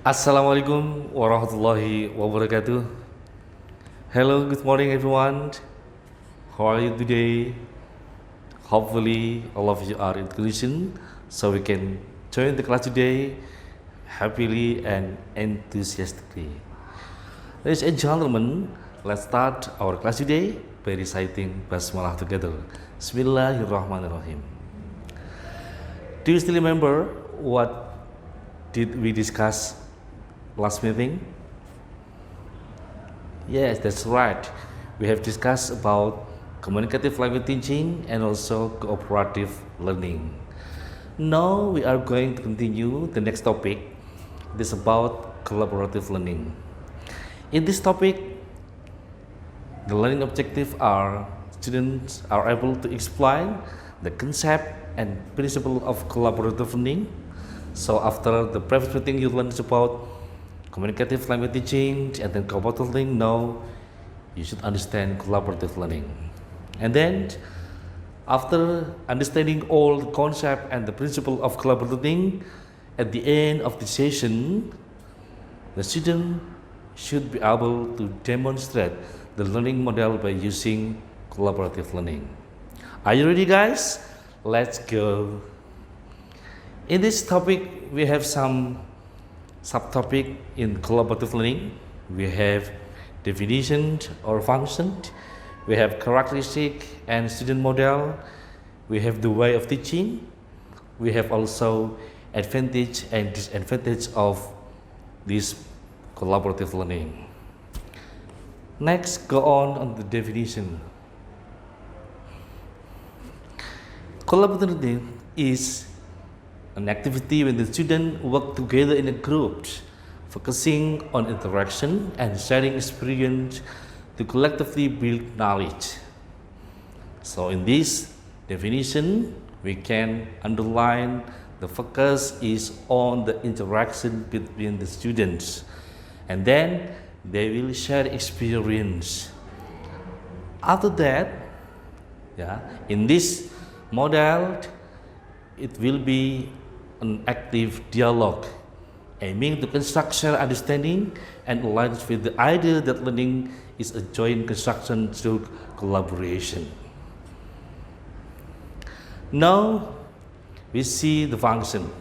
Assalamualaikum warahmatullahi wabarakatuh. Hello, good morning everyone. How are you today? Hopefully all of you are in condition so we can join the class today happily and enthusiastically. Ladies and gentlemen, let's start our class today by reciting Basmalah together. Bismillahirrahmanirrahim. Do you still remember what did we discuss last meeting? Yes, that's right. We have discussed about communicative language teaching and also cooperative learning. Now we are going to continue the next topic. It is about collaborative learning. In this topic, the learning objectives are students are able to explain the concept and principle of collaborative learning. So after the previous meeting you learned about communicative language teaching and then cooperative learning, now you should understand collaborative learning. And then after understanding all the concept and the principle of collaborative learning, at the end of the session, the student should be able to demonstrate the learning model by using collaborative learning. Are you ready, guys? Let's go. In this topic, we have some subtopic in collaborative learning. We have definition or function, we have characteristic and student model, we have the way of teaching, we have also advantage and disadvantage of this collaborative learning. Next, go on the definition. Collaborative learning is an activity when the students work together in a group, focusing on interaction and sharing experience to collectively build knowledge. So in this definition, we can underline the focus is on the interaction between the students, and then they will share experience. After that, in this model, it will be an active dialogue aiming to construct shared understanding and aligns with the idea that learning is a joint construction through collaboration. Now we see the function.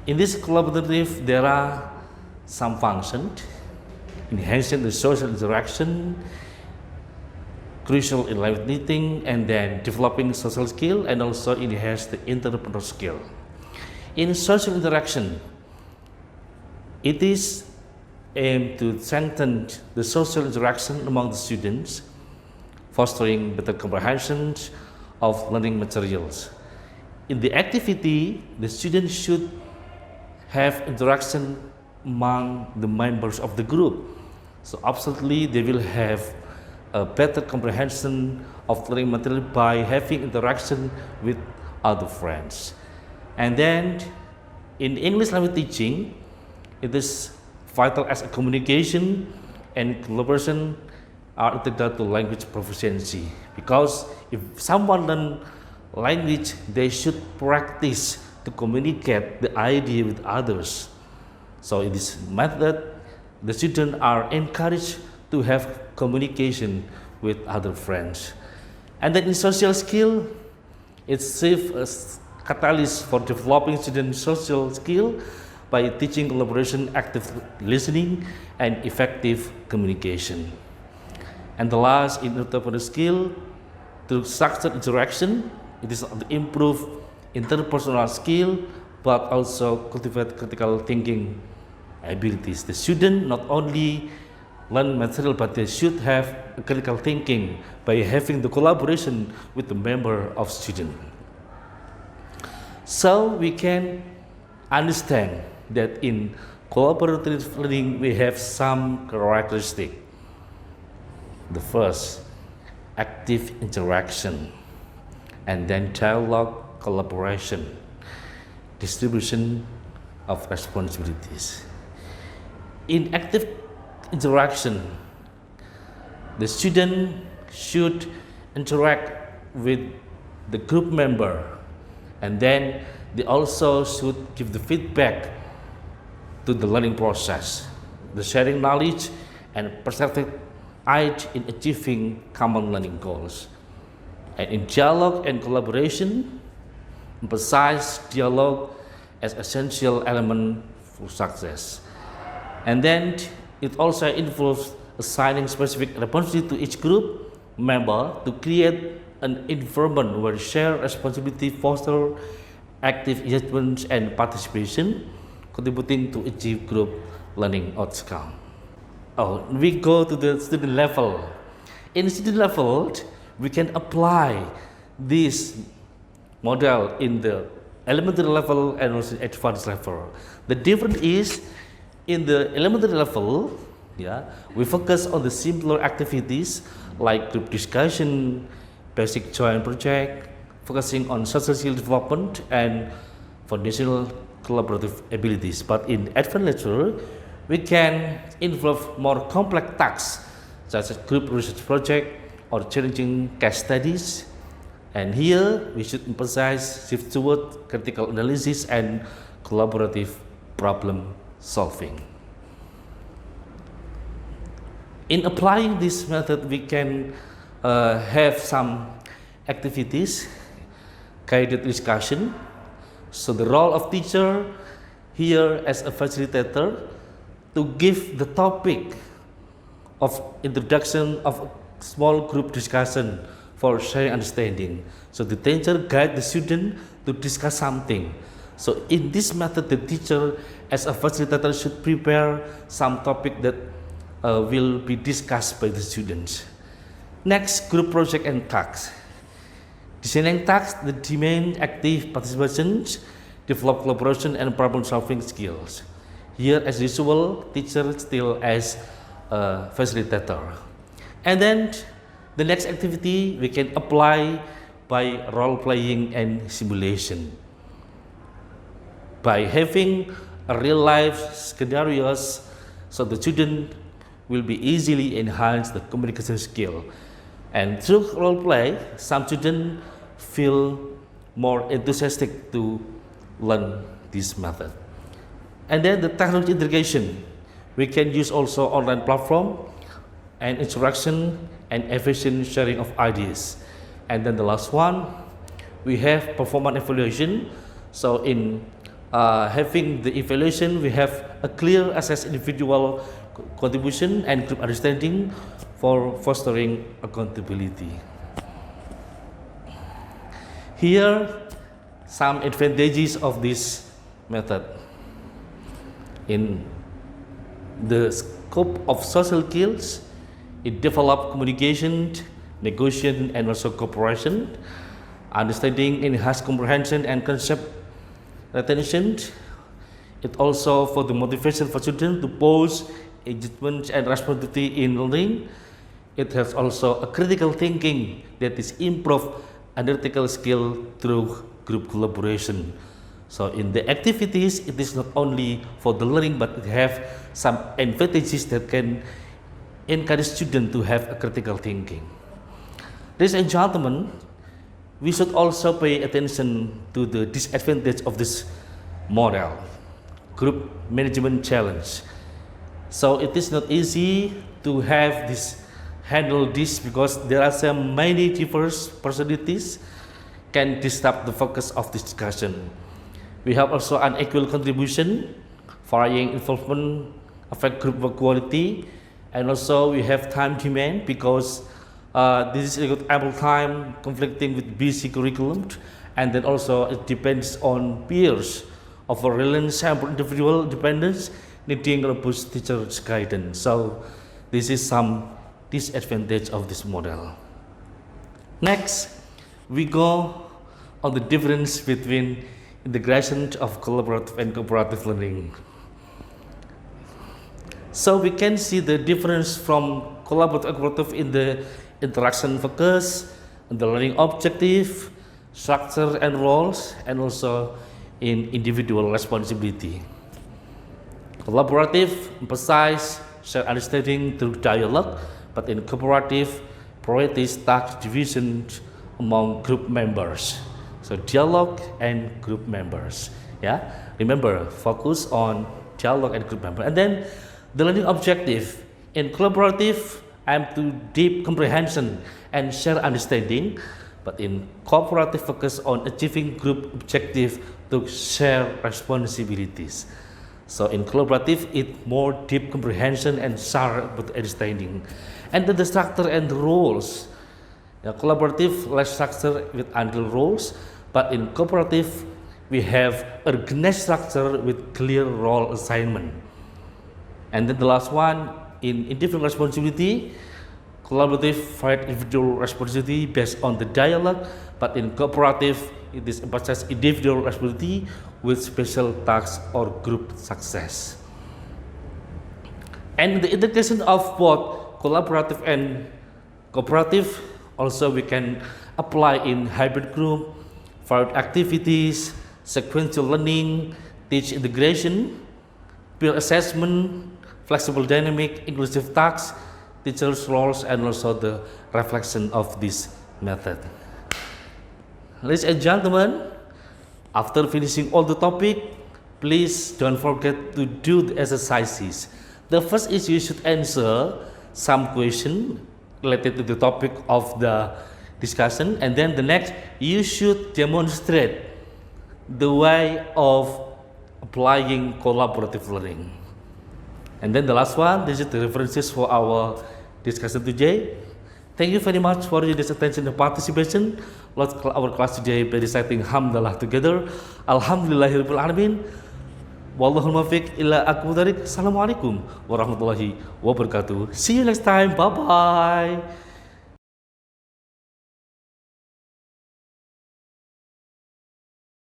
In this collaborative, there are some functions: enhancing the social interaction, crucial in language teaching, and then developing social skill and also enhance the entrepreneurial skill. In social interaction, it is aimed to strengthen the social interaction among the students, fostering better comprehension of learning materials. In the activity, the students should have interaction among the members of the group. So absolutely they will have a better comprehension of learning material by having interaction with other friends. And then in English language teaching, it is vital as a communication and collaboration are integral to language proficiency, because if someone learn language, they should practice to communicate the idea with others. So in this method, the students are encouraged to have communication with other friends. And then in social skill, it serves as catalyst for developing student social skill by teaching collaboration, active listening, and effective communication. And the last, in entrepreneurial skill, through structured interaction, it is to improve interpersonal skill, but also cultivate critical thinking abilities. The student not only learn material, but they should have critical thinking by having the collaboration with the member of student. So we can understand that in collaborative learning we have some characteristics. The first, active interaction, and then dialogue, collaboration, distribution of responsibilities. In active interaction, the student should interact with the group member, and then they also should give the feedback to the learning process, the sharing knowledge and perspective aid in achieving common learning goals. And in dialogue and collaboration, emphasize dialogue as essential element for success. And then it also involves assigning specific responsibility to each group member to create an environment where shared responsibility foster active engagement and participation, contributing to achieve group learning outcome. We go to the student level. In student level, we can apply this model in the elementary level and also advanced level. The difference is in the elementary level, we focus on the simpler activities like group discussion, basic joint project, focusing on social skill development and foundational collaborative abilities. But in advanced level, we can involve more complex tasks such as group research project or challenging case studies. And here we should emphasize shift toward critical analysis and collaborative problem solving. In applying this method, we can have some activities, guided discussion. So the role of teacher here as a facilitator to give the topic of introduction of a small group discussion for sharing understanding. So the teacher guide the student to discuss something. So in this method, the teacher as a facilitator should prepare some topic that will be discussed by the students. Next, group project and tasks. Designing tasks that demand active participation, develop collaboration and problem solving skills. Here, as usual, teacher still as a facilitator. And then the next activity we can apply by role playing and simulation. By having a real life scenarios, so the student will be easily enhance the communication skill. And through role play, some students feel more enthusiastic to learn this method. And then the technology integration, we can use also online platform and interaction and efficient sharing of ideas. And then the last one, we have performance evaluation. So in having the evaluation, we have a clear assess individual contribution and group understanding for fostering accountability. Here, some advantages of this method. In the scope of social skills, it develops communication, negotiation, and also cooperation, understanding, enhanced comprehension and concept retention. It also for the motivation for students to pose engagement and responsibility in learning. It has also a critical thinking that is improved analytical skill through group collaboration. So in the activities, it is not only for the learning, but it have some advantages that can encourage students to have a critical thinking. Ladies and gentlemen, we should also pay attention to the disadvantage of this model, group management challenge. So it is not easy to have handle this because there are so many diverse personalities can disrupt the focus of this discussion. We have also unequal contribution, varying involvement affect group work quality, and also we have time demand because this is ample time conflicting with busy curriculum, and then also it depends on peers of a reliance and individual dependence needing robust teacher's guidance. So this is some disadvantage of this model. Next, we go on the difference between integration of collaborative and cooperative learning. So we can see the difference from collaborative and cooperative in the interaction focus, in the learning objective, structure and roles, and also in individual responsibility. Collaborative emphasize shared understanding through dialogue, but in cooperative priorities task division among group members. So dialogue and group members. Remember, focus on dialogue and group member. And then the learning objective. In collaborative, aim to deep comprehension and share understanding, but in cooperative focus on achieving group objective to share responsibilities. So in collaborative, it more deep comprehension and share understanding. And then the structure and the roles. Collaborative less structure with unclear roles, but in cooperative we have organized structure with clear role assignment. And then the last one, in individual responsibility, collaborative fight individual responsibility based on the dialogue, but in cooperative it is emphasized individual responsibility with special tasks or group success. And the integration of both collaborative and cooperative also we can apply in hybrid group, varied activities, sequential learning, teach integration, peer assessment, flexible dynamic, inclusive tasks, teachers' roles, and also the reflection of this method. Ladies and gentlemen, after finishing all the topic, please don't forget to do the exercises. The first is you should answer some question related to the topic of the discussion, and then the next you should demonstrate the way of applying collaborative learning. And then the last one, this is the references for our discussion today. Thank you very much for your attention and participation. Let's close our class today by reciting Hamdalah together. Alhamdulillahirabbil alamin. Wallahul muwaffiq ila aqwamit thoriq. Assalamualaikum warahmatullahi wabarakatuh. See you next time. Bye bye.